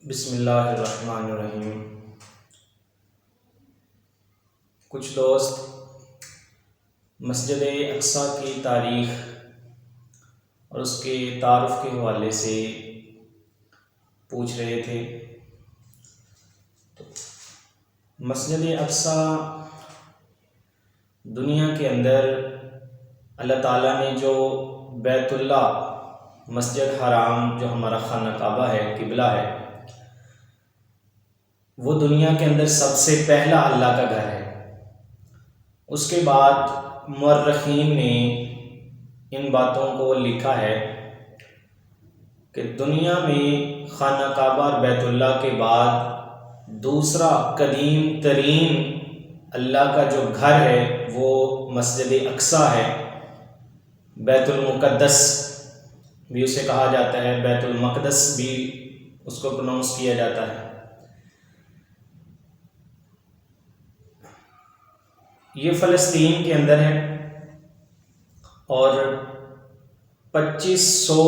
بسم اللہ الرحمن الرحیم۔ کچھ دوست مسجد اقصیٰ کی تاریخ اور اس کے تعارف کے حوالے سے پوچھ رہے تھے۔ تو مسجد اقصیٰ دنیا کے اندر اللہ تعالیٰ نے جو بیت اللہ مسجد حرام جو ہمارا خانہ کعبہ ہے، قبلہ ہے، وہ دنیا کے اندر سب سے پہلا اللہ کا گھر ہے۔ اس کے بعد مورخین نے ان باتوں کو لکھا ہے کہ دنیا میں خانہ کعبہ اور بیت اللہ کے بعد دوسرا قدیم ترین اللہ کا جو گھر ہے وہ مسجد اقصیٰ ہے۔ بیت المقدس بھی اسے کہا جاتا ہے، بیت المقدس بھی اس کو پروننس کیا جاتا ہے۔ یہ فلسطین کے اندر ہے اور 2500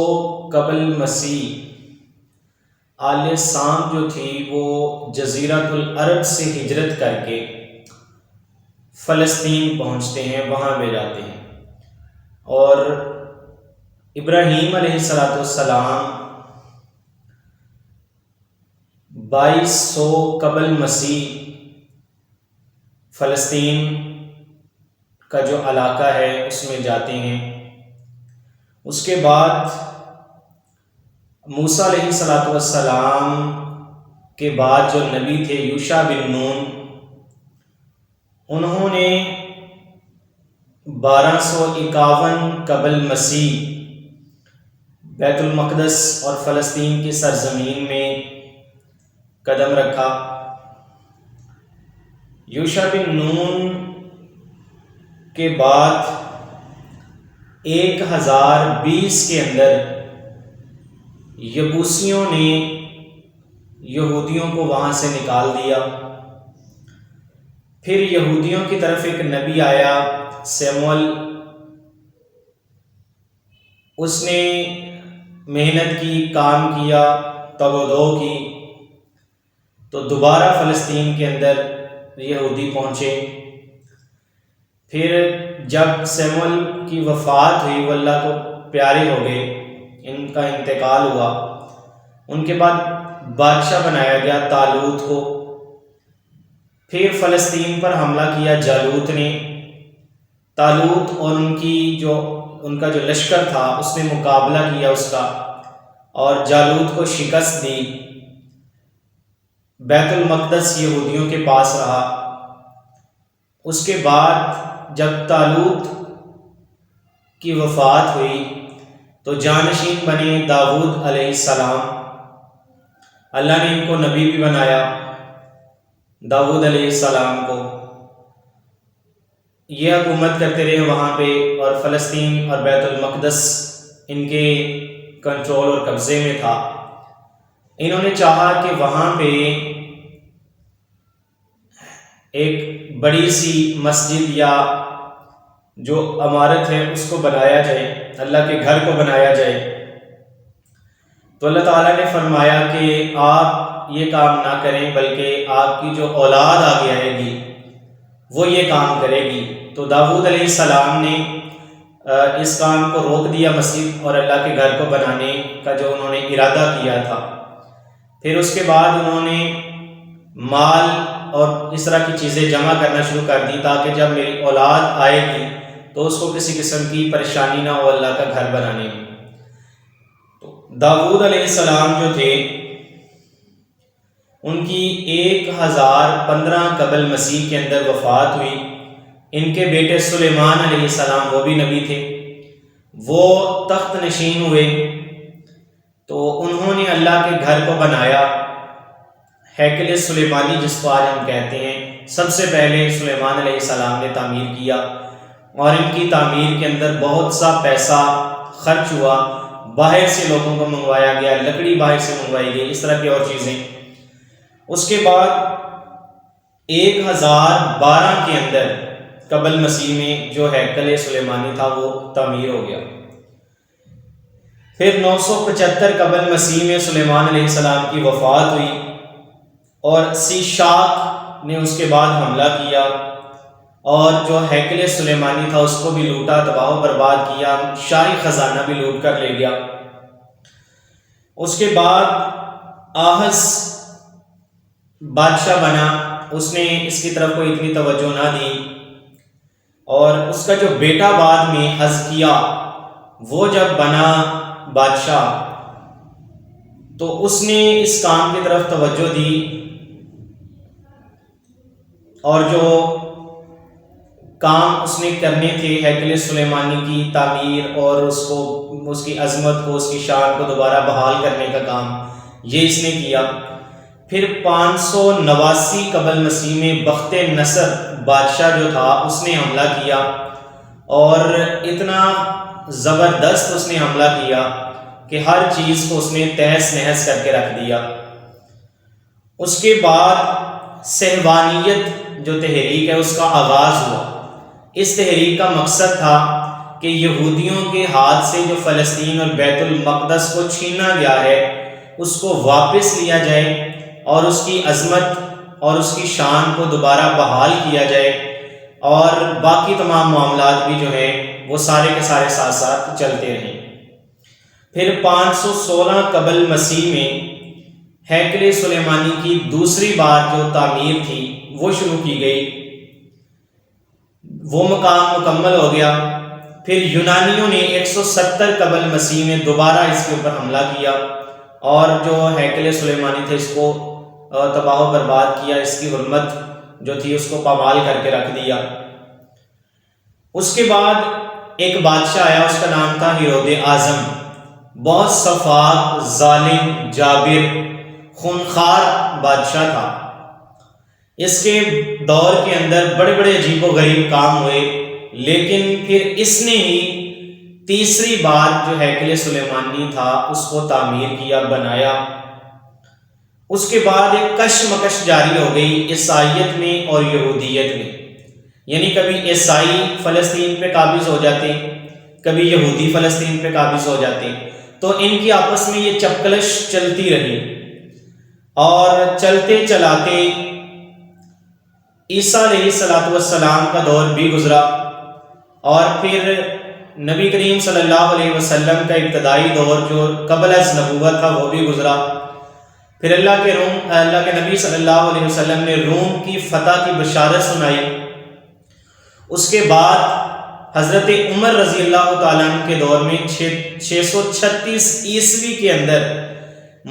قبل مسیح آل سام جو تھی وہ جزیرۃ العرب سے ہجرت کر کے فلسطین پہنچتے ہیں، وہاں بھی جاتے ہیں۔ اور ابراہیم علیہ السلام 2200 قبل مسیح فلسطین کا جو علاقہ ہے اس میں جاتے ہیں۔ اس کے بعد موسیٰ علیہ السلام کے بعد جو نبی تھے یوشع بن نون، انہوں نے 1251 قبل مسیح بیت المقدس اور فلسطین کی سرزمین میں قدم رکھا۔ یوشع بن نون کے بعد 1020 کے اندر یبوسیوں نے یہودیوں کو وہاں سے نکال دیا۔ پھر یہودیوں کی طرف ایک نبی آیا سیموئیل، اس نے محنت کی، کام کیا، تبودو کی، تو دوبارہ فلسطین کے اندر یہودی پہنچے۔ پھر جب سیموئیل کی وفات ہوئی، وہ اللہ کو پیارے ہو گئے، ان کا انتقال ہوا، ان کے بعد بادشاہ بنایا گیا طالوت کو۔ پھر فلسطین پر حملہ کیا جالوت نے۔ طالوت اور ان کا جو لشکر تھا اس نے مقابلہ کیا اس کا، اور جالوت کو شکست دی۔ بیت المقدس یہودیوں کے پاس رہا۔ اس کے بعد جب طالوت کی وفات ہوئی تو جانشین بنے داؤد علیہ السلام۔ اللہ نے ان کو نبی بھی بنایا، داؤد علیہ السلام کو۔ یہ حکومت کرتے رہے وہاں پہ، اور فلسطین اور بیت المقدس ان کے کنٹرول اور قبضے میں تھا۔ انہوں نے چاہا کہ وہاں پہ ایک بڑی سی مسجد یا جو عمارت ہے اس کو بنایا جائے، اللہ کے گھر کو بنایا جائے۔ تو اللہ تعالیٰ نے فرمایا کہ آپ یہ کام نہ کریں، بلکہ آپ کی جو اولاد آگے آئے گی وہ یہ کام کرے گی۔ تو داؤد علیہ السلام نے اس کام کو روک دیا، مسجد اور اللہ کے گھر کو بنانے کا جو انہوں نے ارادہ کیا تھا۔ پھر اس کے بعد انہوں نے مال اور اس طرح کی چیزیں جمع کرنا شروع کر دی، تاکہ جب میری اولاد آئے گی تو اس کو کسی قسم کی پریشانی نہ ہو اللہ کا گھر بنانے میں۔ تو داؤد علیہ السلام جو تھے ان کی 1015 قبل مسیح کے اندر وفات ہوئی۔ ان کے بیٹے سلیمان علیہ السلام، وہ بھی نبی تھے، وہ تخت نشین ہوئے۔ تو انہوں نے اللہ کے گھر کو بنایا، ہیکل سلیمانی جس کو آج ہم کہتے ہیں، سب سے پہلے سلیمان علیہ السلام نے تعمیر کیا، اور ان کی تعمیر کے اندر بہت سا پیسہ خرچ ہوا۔ باہر سے لوگوں کو منگوایا گیا، لکڑی باہر سے منگوائی گئی، اس طرح کی اور چیزیں۔ اس کے بعد 1012 کے اندر قبل مسیح میں جو ہیکل سلیمانی تھا وہ تعمیر ہو گیا۔ پھر 975 قبل مسیح میں سلیمان علیہ السلام کی وفات ہوئی اور سیشاک نے اس کے بعد حملہ کیا اور جو ہیکل سلیمانی تھا اس کو بھی لوٹا، تباہ و برباد کیا، شاہی خزانہ بھی لوٹ کر لے گیا۔ اس کے بعد آہز بادشاہ بنا، اس نے اس کی طرف کوئی اتنی توجہ نہ دی، اور اس کا جو بیٹا بعد میں حزقیہ وہ جب بنا بادشاہ تو اس نے اس کام کی طرف توجہ دی، اور جو کام اس نے کرنے تھے ہیکل سلیمانی کی تعمیر اور اس کی عظمت کو، اس کی شان کو دوبارہ بحال کرنے کا کام، یہ اس نے کیا۔ پھر 589 قبل مسیح میں بخت نصر بادشاہ جو تھا اس نے حملہ کیا، اور اتنا زبردست اس نے حملہ کیا کہ ہر چیز کو اس نے تہس نہس کر کے رکھ دیا۔ اس کے بعد صہیونیت جو تحریک ہے اس کا آغاز ہوا۔ اس تحریک کا مقصد تھا کہ یہودیوں کے ہاتھ سے جو فلسطین اور بیت المقدس کو چھینا گیا ہے اس کو واپس لیا جائے، اور اس کی عظمت اور اس کی شان کو دوبارہ بحال کیا جائے، اور باقی تمام معاملات بھی جو ہیں وہ سارے کے سارے ساتھ ساتھ چلتے رہیں۔ پھر 516 قبل مسیح میں ہیکل سلیمانی کی دوسری بار جو تعمیر تھی وہ شروع کی گئی، وہ مقام مکمل ہو گیا۔ پھر یونانیوں نے 170 قبل مسیح میں دوبارہ اس کے اوپر حملہ کیا، اور جو ہیکل سلیمانی تھے اس کو تباہ و برباد کیا، اس کی حرمت جو تھی اس کو پامال کر کے رکھ دیا۔ اس کے بعد ایک بادشاہ آیا، اس کا نام تھا ہیرود اعظم، بہت سفاک، ظالم، جابر، خونخوار بادشاہ تھا۔ اس کے دور کے اندر بڑے بڑے عجیب و غریب کام ہوئے، لیکن پھر اس نے ہی تیسری بار جو ہیکل سلیمانی تھا اس کو تعمیر کیا، بنایا۔ اس کے بعد ایک کشمکش جاری ہو گئی عیسائیت میں اور یہودیت میں، یعنی کبھی عیسائی فلسطین پہ قابض ہو جاتے، کبھی یہودی فلسطین پہ قابض ہو جاتے، تو ان کی آپس میں یہ چپکلش چلتی رہی، اور چلتے چلاتے عیسیٰ علیہ السلام کا دور بھی گزرا، اور پھر نبی کریم صلی اللہ علیہ وسلم کا ابتدائی دور جو قبل از نبوت تھا وہ بھی گزرا۔ پھر اللہ کے نبی صلی اللہ علیہ وسلم نے روم کی فتح کی بشارت سنائی۔ اس کے بعد حضرت عمر رضی اللہ تعالیٰ عنہ کے دور میں 636 عیسوی کے اندر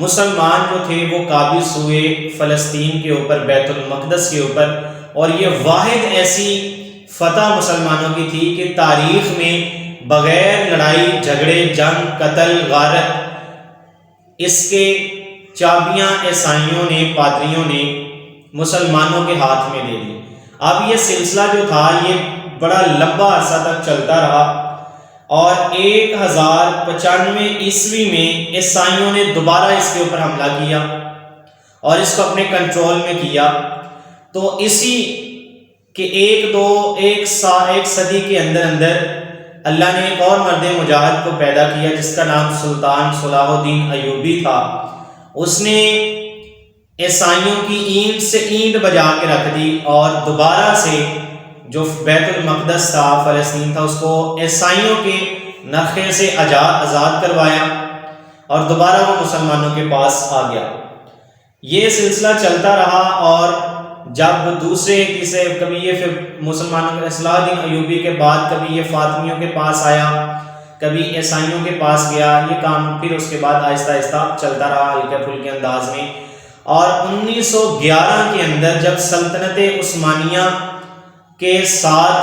مسلمان جو تھے وہ قابض ہوئے فلسطین کے اوپر، بیت المقدس کے اوپر، اور یہ واحد ایسی فتح مسلمانوں کی تھی کہ تاریخ میں بغیر لڑائی جھگڑے، جنگ، قتل، غارت، اس کے چابیاں عیسائیوں نے، پادریوں نے مسلمانوں کے ہاتھ میں دے دی۔ اب یہ سلسلہ جو تھا یہ بڑا لمبا عرصہ تک چلتا رہا، اور 1095 عیسوی میں عیسائیوں نے دوبارہ اس کے اوپر حملہ کیا اور اس کو اپنے کنٹرول میں کیا۔ تو اسی کہ ایک صدی کے اندر اللہ نے ایک اور مرد مجاہد کو پیدا کیا جس کا نام سلطان صلاح الدین ایوبی تھا۔ اس نے عیسائیوں کی اینٹ سے اینٹ بجا کے رکھ دی، اور دوبارہ سے جو بیت المقدس تھا، فلسطین تھا، اس کو عیسائیوں کے نخے سے آزاد کروایا، اور دوبارہ وہ مسلمانوں کے پاس آ گیا۔ یہ سلسلہ چلتا رہا، اور جب دوسرے تیسرے کبھی یہ پھر مسلمانوں کے صلاح الدین ایوبی کے بعد کبھی یہ فاطمیوں کے پاس آیا، کبھی عیسائیوں کے پاس گیا، یہ کام پھر اس کے بعد آہستہ آہستہ چلتا رہا ہلکے پھلکے انداز میں۔ اور 1911 کے اندر جب سلطنت عثمانیہ کے ساتھ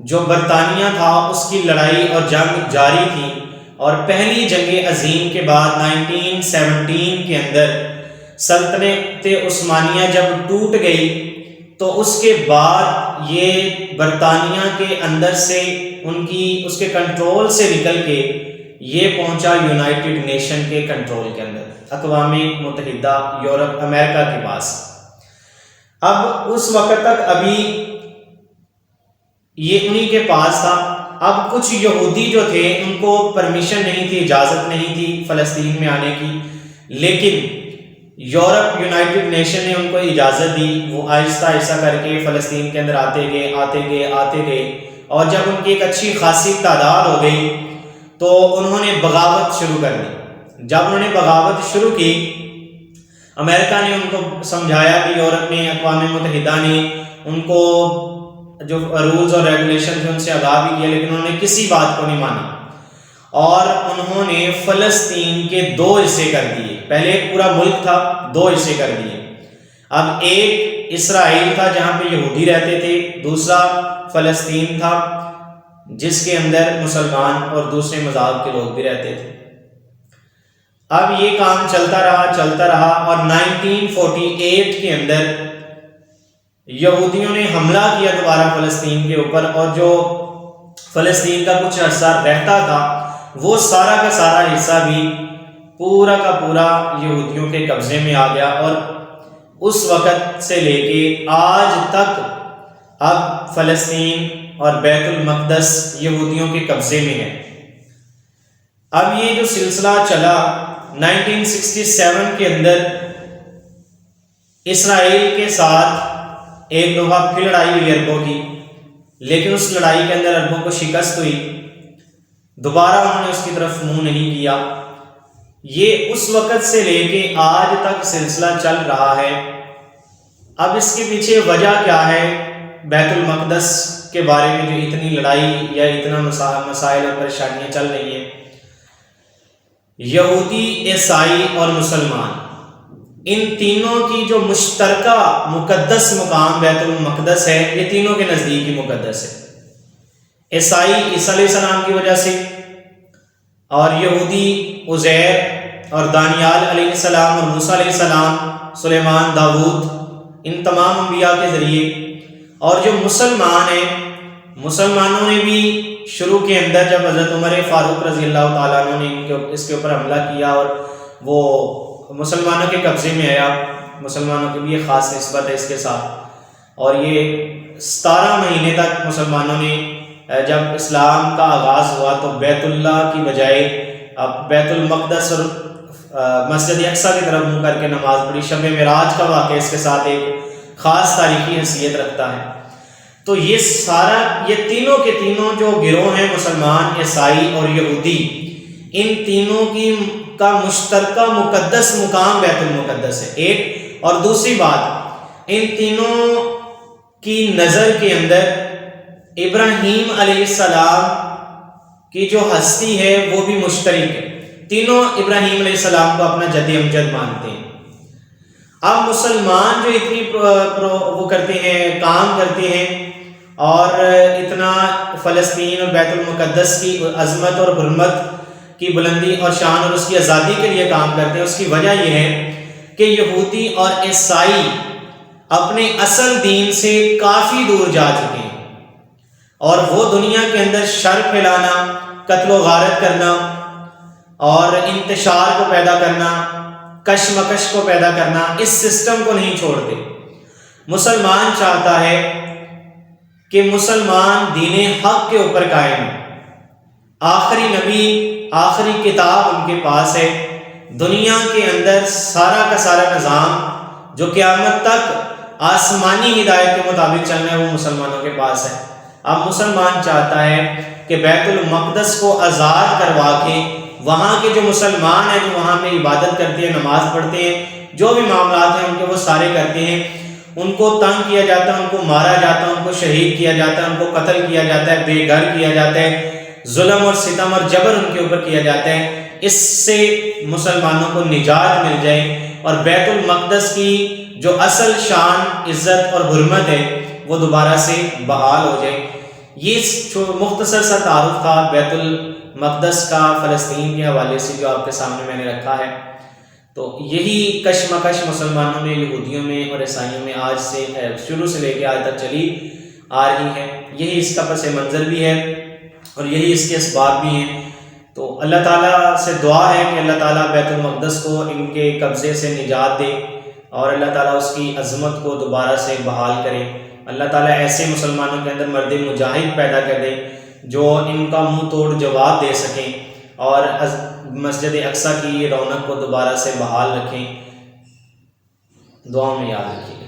جو برطانیہ تھا اس کی لڑائی اور جنگ جاری تھی، اور پہلی جنگ عظیم کے بعد 1917 کے اندر سلطنت عثمانیہ جب ٹوٹ گئی، تو اس کے بعد یہ برطانیہ کے اندر سے اس کے کنٹرول سے نکل کے یہ پہنچا یونائٹڈ نیشن کے کنٹرول کے اندر، اقوام متحدہ یورپ امریکہ کے پاس۔ اب اس وقت تک ابھی یہ انہی کے پاس تھا، اب کچھ یہودی جو تھے ان کو پرمیشن نہیں تھی، اجازت نہیں تھی فلسطین میں آنے کی، لیکن یورپ یونائٹڈ نیشن نے ان کو اجازت دی۔ وہ آہستہ آہستہ کر کے فلسطین کے اندر آتے گئے، اور جب ان کی ایک اچھی خاصی تعداد ہو گئی تو انہوں نے بغاوت شروع کر دی۔ جب انہوں نے بغاوت شروع کی، امریکہ نے ان کو سمجھایا کہ یورپ میں اقوام متحدہ نے ان کو جو رولز اور ریگولیشن تھے ان سے آگاہ بھی کیا، لیکن انہوں نے کسی بات کو نہیں مانا اور انہوں نے فلسطین کے 2 حصے کر دیے۔ پہلے ایک پورا ملک تھا، 2 حصے کر دیے۔ اب ایک اسرائیل تھا جہاں پہ یہودی رہتے تھے، دوسرا فلسطین تھا جس کے اندر مسلمان اور دوسرے مذہب کے لوگ بھی رہتے تھے۔ اب یہ کام چلتا رہا اور 1948 کے اندر یہودیوں نے حملہ کیا دوبارہ فلسطین کے اوپر، اور جو فلسطین کا کچھ حصہ رہتا تھا وہ سارا کا سارا حصہ بھی پورا کا پورا یہودیوں کے قبضے میں آ گیا، اور اس وقت سے لے کے آج تک اب فلسطین اور بیت المقدس یہودیوں کے قبضے میں ہے۔ اب یہ جو سلسلہ چلا 1967 کے اندر اسرائیل کے ساتھ ایک دفعہ پھر لڑائی ہوئی عربوں کی، لیکن اس لڑائی کے اندر عربوں کو شکست ہوئی، دوبارہ انہوں نے اس کی طرف منہ نہیں کیا۔ یہ اس وقت سے لے کے آج تک سلسلہ چل رہا ہے۔ اب اس کے پیچھے وجہ کیا ہے؟ بیت المقدس کے بارے میں جو اتنی لڑائی یا اتنا مسائل اور پریشانیاں چل رہی ہیں، یہودی، عیسائی اور مسلمان، ان تینوں کی جو مشترکہ مقدس مقام بیت المقدس ہے، یہ تینوں کے نزدیک ہی مقدس ہے۔ عیسائی عیسیٰ علیہ السلام کی وجہ سے، اور یہودی عزیر اور دانیال علیہ السلام اور موسیٰ علیہ السلام، سلیمان، داؤد، ان تمام انبیاء کے ذریعے، اور جو مسلمان ہیں، مسلمانوں نے بھی شروع کے اندر جب حضرت عمر فاروق رضی اللہ تعالیٰ عنہ نے اس کے اوپر حملہ کیا اور وہ مسلمانوں کے قبضے میں آیا، مسلمانوں کی بھی ایک خاص نسبت ہے اس کے ساتھ، اور یہ 17 مہینے تک مسلمانوں نے جب اسلام کا آغاز ہوا تو بیت اللہ کی بجائے اب بیت المقدس اور مسجد اقصیٰ کی طرف منہ کر کے نماز پڑھی۔ شب معراج کا واقعہ اس کے ساتھ ایک خاص تاریخی حیثیت رکھتا ہے۔ تو یہ تینوں کے تینوں جو گروہ ہیں، مسلمان، عیسائی اور یہودی، ان تینوں کا مشترکہ مقدس مقام بیت المقدس ہے۔ ایک اور دوسری بات، ان تینوں کی نظر کے اندر ابراہیم علیہ السلام کی جو ہستی ہے وہ بھی مشترک ہے، تینوں ابراہیم علیہ السلام کو اپنا جد امجد مانتے ہیں۔ اب مسلمان جو اتنی وہ کرتے ہیں، کام کرتے ہیں، اور اتنا فلسطین اور بیت المقدس کی عظمت اور حرمت کی بلندی اور شان اور اس کی آزادی کے لیے کام کرتے ہیں، اس کی وجہ یہ ہے کہ یہودی اور عیسائی اپنے اصل دین سے کافی دور جا چکے ہیں، اور وہ دنیا کے اندر شر پھیلانا، قتل و غارت کرنا اور انتشار کو پیدا کرنا، کشمکش کو پیدا کرنا، اس سسٹم کو نہیں چھوڑتے۔ مسلمان چاہتا ہے کہ مسلمان دین حق کے اوپر قائم ہے، آخری نبی، آخری کتاب ان کے پاس ہے، دنیا کے اندر سارا کا سارا نظام جو قیامت تک آسمانی ہدایت کے مطابق چلنا ہے وہ مسلمانوں کے پاس ہے۔ اب مسلمان چاہتا ہے کہ بیت المقدس کو آزاد کروا کے وہاں کے جو مسلمان ہیں، جو وہاں پہ عبادت کرتے ہیں، نماز پڑھتے ہیں، جو بھی معاملات ہیں ان کے وہ سارے کرتے ہیں، ان کو تنگ کیا جاتا ہے، ان کو مارا جاتا ہے، ان کو شہید کیا جاتا ہے، ان کو قتل کیا جاتا ہے، بے گھر کیا جاتا ہے، ظلم اور ستم اور جبر ان کے اوپر کیا جاتا ہے۔ اس سے مسلمانوں کو نجات مل جائے اور بیت المقدس کی جو اصل شان، عزت اور حرمت ہے وہ دوبارہ سے بحال ہو جائے۔ یہ مختصر سا تعارف تھا بیت المقدس کا فلسطین کے حوالے سے جو آپ کے سامنے میں نے رکھا ہے۔ تو یہی کشمکش مسلمانوں میں، یہودیوں میں اور عیسائیوں میں آج سے شروع سے لے کے آج تک چلی آ رہی ہے، یہی اس کا پس منظر بھی ہے اور یہی اس کے اسباب بھی ہیں۔ تو اللہ تعالیٰ سے دعا ہے کہ اللہ تعالیٰ بیت المقدس کو ان کے قبضے سے نجات دے اور اللہ تعالیٰ اس کی عظمت کو دوبارہ سے بحال کرے۔ اللہ تعالیٰ ایسے مسلمانوں کے اندر مرد مجاہد پیدا کر دے جو ان کا منہ توڑ جواب دے سکیں اور مسجد اقصیٰ کی رونق کو دوبارہ سے بحال رکھیں. دعاؤں میں یاد رکھیے.